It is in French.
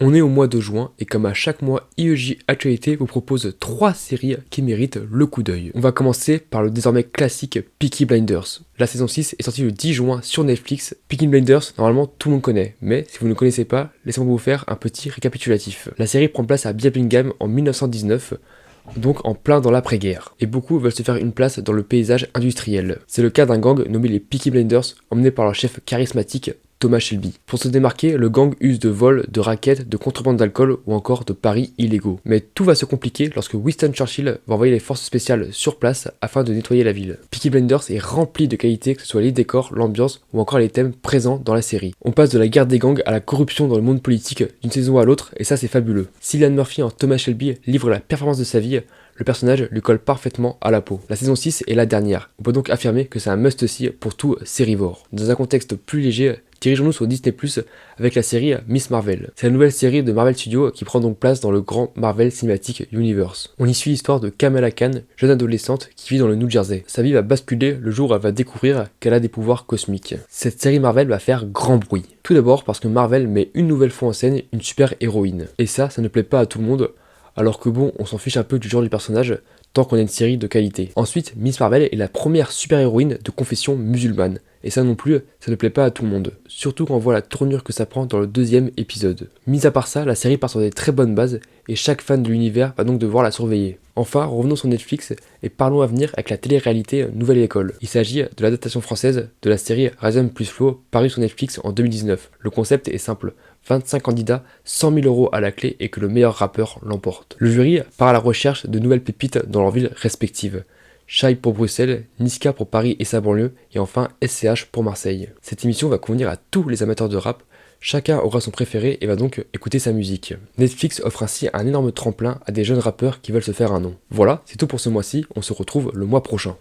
On est au mois de juin et comme à chaque mois, IEJ Actualité vous propose 3 séries qui méritent le coup d'œil. On va commencer par le désormais classique Peaky Blinders. La saison 6 est sortie le 10 juin sur Netflix. Peaky Blinders, normalement tout le monde connaît, mais si vous ne connaissez pas, laissez-moi vous faire un petit récapitulatif. La série prend place à Birmingham en 1919, donc en plein dans l'après-guerre, et beaucoup veulent se faire une place dans le paysage industriel. C'est le cas d'un gang nommé les Peaky Blinders, emmené par leur chef charismatique Thomas Shelby. Pour se démarquer, le gang use de vols, de rackets, de contrebande d'alcool ou encore de paris illégaux. Mais tout va se compliquer lorsque Winston Churchill va envoyer les forces spéciales sur place afin de nettoyer la ville. Peaky Blinders est rempli de qualités, que ce soit les décors, l'ambiance ou encore les thèmes présents dans la série. On passe de la guerre des gangs à la corruption dans le monde politique d'une saison à l'autre et ça c'est fabuleux. Cillian Murphy en Thomas Shelby livre la performance de sa vie. Le personnage lui colle parfaitement à la peau. La saison 6 est la dernière. On peut donc affirmer que c'est un must-see pour tout sérivore. Dans un contexte plus léger, dirigeons-nous sur Disney+, avec la série Miss Marvel. C'est la nouvelle série de Marvel Studios qui prend donc place dans le grand Marvel Cinematic Universe. On y suit l'histoire de Kamala Khan, jeune adolescente qui vit dans le New Jersey. Sa vie va basculer le jour où elle va découvrir qu'elle a des pouvoirs cosmiques. Cette série Marvel va faire grand bruit. Tout d'abord parce que Marvel met une nouvelle fois en scène une super héroïne. Et ça ne plaît pas à tout le monde, alors que bon, on s'en fiche un peu du genre du personnage, tant qu'on a une série de qualité. Ensuite, Miss Marvel est la première super-héroïne de confession musulmane. Et ça non plus, ça ne plaît pas à tout le monde. Surtout quand on voit la tournure que ça prend dans le 2e épisode. Mis à part ça, la série part sur des très bonnes bases, et chaque fan de l'univers va donc devoir la surveiller. Enfin, revenons sur Netflix, et parlons à venir avec la télé-réalité Nouvelle École. Il s'agit de l'adaptation française de la série Raisin plus Flow, parue sur Netflix en 2019. Le concept est simple. 25 candidats, 100 000 euros à la clé et que le meilleur rappeur l'emporte. Le jury part à la recherche de nouvelles pépites dans leurs villes respectives. Shai pour Bruxelles, Niska pour Paris et sa banlieue, et enfin SCH pour Marseille. Cette émission va convenir à tous les amateurs de rap, chacun aura son préféré et va donc écouter sa musique. Netflix offre ainsi un énorme tremplin à des jeunes rappeurs qui veulent se faire un nom. Voilà, c'est tout pour ce mois-ci, on se retrouve le mois prochain.